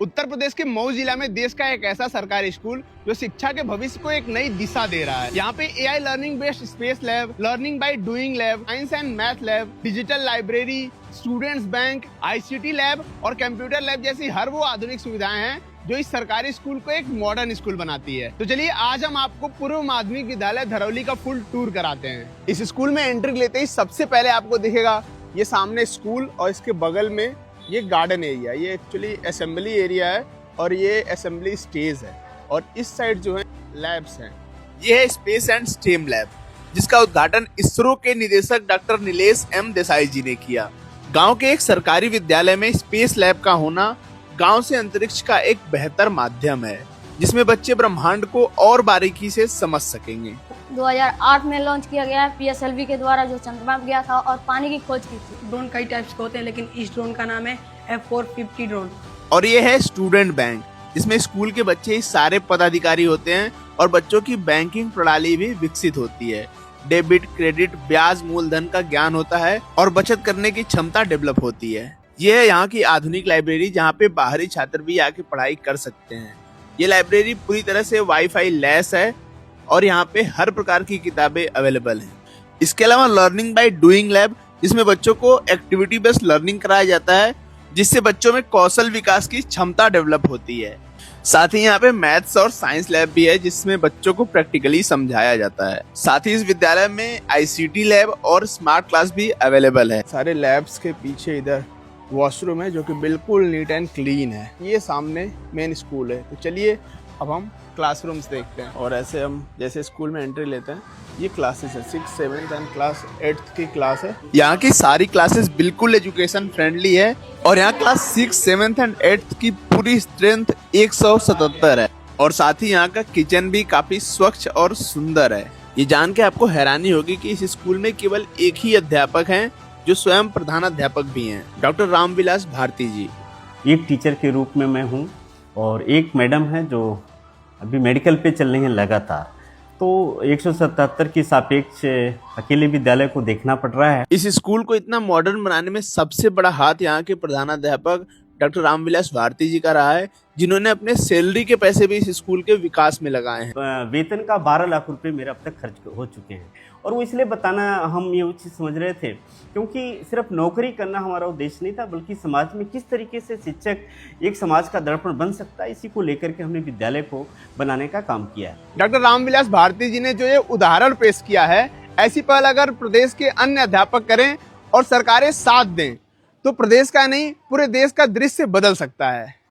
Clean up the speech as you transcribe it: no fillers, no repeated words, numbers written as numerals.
उत्तर प्रदेश के मऊ जिला में देश का एक ऐसा सरकारी स्कूल जो शिक्षा के भविष्य को एक नई दिशा दे रहा है। यहाँ पे AI learning based space lab, learning by doing lab, science and math lab, digital library, students bank, ICT lab और कंप्यूटर लैब जैसी हर वो आधुनिक सुविधाएं हैं जो इस सरकारी स्कूल को एक मॉडर्न स्कूल बनाती है। तो चलिए आज हम आपको पूर्व माध्यमिक विद्यालय धरौली का फुल टूर कराते हैं। इस स्कूल में एंट्री लेते ही सबसे पहले आपको दिखेगा ये सामने स्कूल और इसके बगल में ये गार्डन एरिया, ये एक्चुअली असेंबली एरिया है और ये असेंबली स्टेज है और इस साइड जो है लैब्स हैं। ये है स्पेस एंड स्टेम लैब जिसका उद्घाटन इसरो के निदेशक डॉक्टर नीलेश एम देसाई जी ने किया। गांव के एक सरकारी विद्यालय में स्पेस लैब का होना गांव से अंतरिक्ष का एक बेहतर माध्यम है जिसमें बच्चे ब्रह्मांड को और बारीकी से समझ सकेंगे। 2008 में लॉन्च किया गया है पीएसएलवी के द्वारा, जो चंद्रमा पे गया था और पानी की खोज की थी। ड्रोन कई टाइप्स के होते हैं लेकिन इस ड्रोन का नाम है F450 ड्रोन। और ये है स्टूडेंट बैंक जिसमें स्कूल के बच्चे ही सारे पदाधिकारी होते हैं और बच्चों की बैंकिंग प्रणाली भी विकसित होती है। डेबिट, क्रेडिट, ब्याज, मूलधन का ज्ञान होता है और बचत करने की क्षमता डेवलप होती है। ये है यहाँ की आधुनिक लाइब्रेरी जहाँ पे बाहरी छात्र भी आके पढ़ाई कर सकते हैं। ये लाइब्रेरी पूरी तरह से वाईफाई लैस है और यहाँ पे हर प्रकार की किताबें अवेलेबल हैं। इसके अलावा लर्निंग बाय डूइंग लैब जिसमें बच्चों को एक्टिविटी बेस्ड लर्निंग कराया जाता है जिससे बच्चों में कौशल विकास की क्षमता डेवलप होती है। साथ ही यहाँ पे मैथ्स और साइंस लैब भी है जिसमें बच्चों को प्रैक्टिकली समझाया जाता है। साथ ही इस विद्यालय में आईसीटी लैब और स्मार्ट क्लास भी अवेलेबल है। सारे लैब्स के पीछे इधर वॉशरूम है जो कि बिल्कुल नीट एंड क्लीन है। ये सामने मेन स्कूल है। तो चलिए अब हम क्लासरूम्स देखते हैं और ऐसे हम जैसे स्कूल में एंट्री लेते हैं ये क्लासेस है 6, 7 एंड क्लास 8 की क्लास है। यहाँ की सारी क्लासेस बिल्कुल एजुकेशन फ्रेंडली है और यहाँ क्लास 6, 7 एंड 8 की पूरी स्ट्रेंथ 177 है और साथ ही यहाँ का किचन भी काफी स्वच्छ और सुंदर है। ये जान के आपको हैरानी होगी कि इस स्कूल में केवल एक ही अध्यापक हैं जो स्वयं प्रधानाध्यापक भी हैं, डॉक्टर रामविलास भारती जी। एक टीचर के रूप में मैं हूँ और एक मैडम है जो अभी मेडिकल पे चल रही हैं लगातार। तो 177 की सापेक्ष अकेले विद्यालय को देखना पड़ रहा है। इस स्कूल को इतना मॉडर्न बनाने में सबसे बड़ा हाथ यहाँ के प्रधानाध्यापक डॉक्टर रामविलास भारती जी का रहा है जिन्होंने अपने सैलरी के पैसे भी इस स्कूल के विकास में लगाए हैं। वेतन का 12 लाख रुपए मेरे अब तक खर्च हो चुके हैं और वो इसलिए बताना हम ये चीज़ समझ रहे थे क्योंकि सिर्फ नौकरी करना हमारा उद्देश्य नहीं था बल्कि समाज में किस तरीके से शिक्षक एक समाज का दर्पण बन सकता है, इसी को लेकर के हमने विद्यालय को बनाने का काम किया है। डॉक्टर रामविलास भारती जी ने जो ये उदाहरण पेश किया है, ऐसी पहल अगर प्रदेश के अन्य अध्यापक करें और सरकारें साथ दें तो प्रदेश का नहीं पूरे देश का दृश्य बदल सकता है।